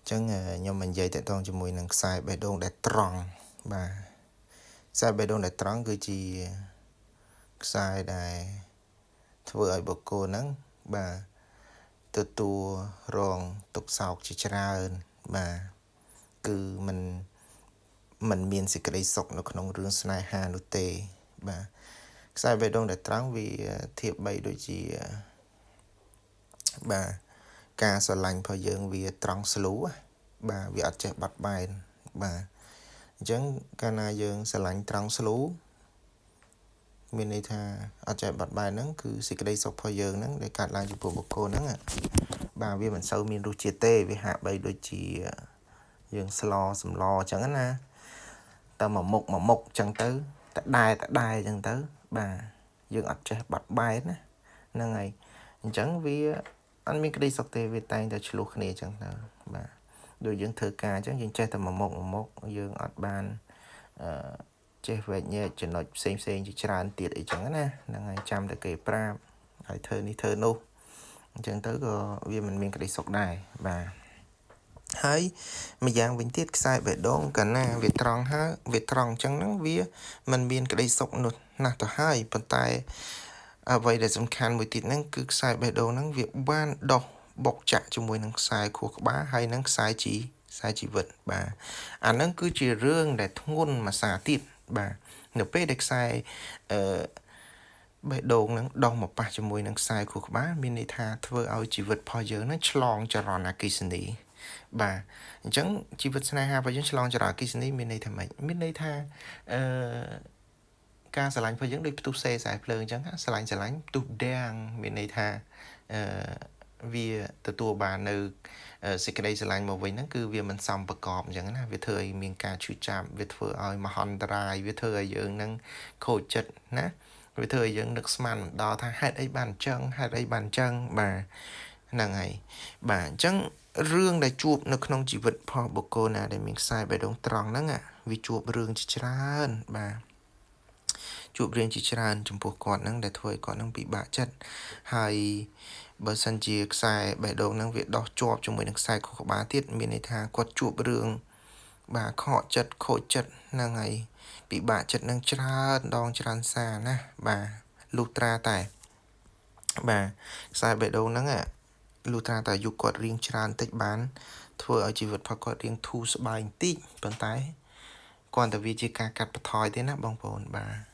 ចឹងខ្ញុំមិននិយាយតែតងជាមួយនឹងខ្សែបេះដូងដែលត្រង់បាទខ្សែបេះដូងដែលត្រង់គឺជាខ្សែដែលធ្វើឲ្យបុគ្គលហ្នឹងបាទទទួលរងទុក្ខសោកជាច្រើនបាទគឺมันមានសេចក្តីសុខនៅក្នុងរឿងស្នេហានោះទេបាទខ្សែបេះដូងដែលត្រង់វាធៀបបីដូចជាបាទការស្រឡាញ់របស់យើងវាត្រង់ស្លូបាទវាអត់ចេះបាត់បែនបាទអញ្ចឹងកាលណាយើងស្រឡាញ់ត្រង់ស្លូមានន័យថាអត់ចេះបាត់បែនហ្នឹងគឺសេចក្តីសុខរបស់យើងហ្នឹងដែលកើតឡើងចំពោះបុគ្គលហ្នឹងបាទវាមិនសូវមានរសជាតិទេវាហាក់បីដូចជាយើងសម្លអញ្ចឹងណាតែមួយមុខអញ្ចឹងទៅតដែលអញ្ចឹងទៅបាទយើងអត់ចេះបាត់បែនណាហ្នឹងហើយអញ្ចឹងវាអត់មានក្តីសុខទេវាតែងតែឆ្លោះគ្នាអញ្ចឹងទៅបាទដូចយើងធ្វើការអញ្ចឹងយើងចេះតែមួយមុខយើងអត់បានចេះវែកញែកចំណុចផ្សេងជាច្រើនទៀតអីចឹងណាហ្នឹងហើយចាំតែគេប្រាប់ហើយធ្វើនេះធ្វើនោះអញ្ចឹងទៅក៏វាមិនមានក្តីសុខដែរបាទហើយម្យ៉ាងវិញទៀតខ្សែបេះដូងកាលណាវាត្រង់ហើយវាត្រង់អញ្ចឹងហ្នឹងវាមិនមានក្តីសុខនោះណាស់ទៅហើយប៉ុន្តែអ្វីដែលសំខាន់មួយទៀតហ្នឹងគឺខ្សែបេះដូងហ្នឹងវាបានដោះបុកចាក់ជាមួយនឹងខ្សែខួរក្បាលហើយនឹងខ្សែជីវិតបាទអាហ្នឹងគឺជារឿងដែលធ្ងន់មួយសារទៀតបាទនៅពេលដែលខ្សែបេះដូងហ្នឹងដោះមកប៉ះជាមួយនឹងខ្សែខួរក្បាលមានន័យថាធ្វើឲ្យជីវិតរបស់យើងហ្នឹងឆ្លងចរន្តអគ្គិសនីបាទអញ្ចឹងជីវិតស្នេហារបស់យើងឆ្លងចរន្តអគ្គិសនីមានន័យថាម៉េចមានន័យថាការស្រឡាញ់របស់យើងដូចផ្ទុះសេខ្សែភ្លើងអញ្ចឹងស្រឡាញ់ផ្ទុះដាំងមានន័យថាវាទទួលបាននៅសេចក្តីស្រឡាញ់មកវិញហ្នឹងគឺវាមិនសមប្រកបអញ្ចឹងណាវាធ្វើឲ្យមានការឈឺចាប់វាធ្វើឲ្យមហន្តរាយវាធ្វើឲ្យយើងហ្នឹងខូចចិត្តណាវាធ្វើឲ្យយើងនឹកស្មានមិនដល់ថាហេតុអីបានអញ្ចឹងបាទហ្នឹងហើយបាទអញ្ចឹងរឿងដែលជួបនៅក្នុងជីវិតរបស់បុគ្គលណាដែលមានខ្សែបេះដូងត្រង់ហ្នឹងវាជួបរឿងជាច្រើនបាទជួបរឿងជាច្រើនចំពោះគាត់ហ្នឹងដែលធ្វើឲ្យគាត់ហ្នឹងពិបាកចិត្តហើយបើសិនជាខ្សែបេះដូងហ្នឹងវាដោះជាប់ជាមួយនឹងខ្សែខួរក្បាលទៀតមានន័យថាគាត់ជួបរឿងបាទខកចិត្តខូចចិត្តហ្នឹងហើយពិបាកចិត្តនឹងច្រើនដងច្រើនសារណាបាទលុះត្រាតែបាទខ្សែបេះដូងហ្នឹងលុះត្រាតែអាយុគាត់រៀងច្រើនតិចបានធ្វើឲ្យជីវិតរបស់គាត់រៀងធូរស្បើយបន្តិចប៉ុន្តែគ្រាន់តែវាជាការកាត់បន្ថយទេណាបងប្អូនបាទ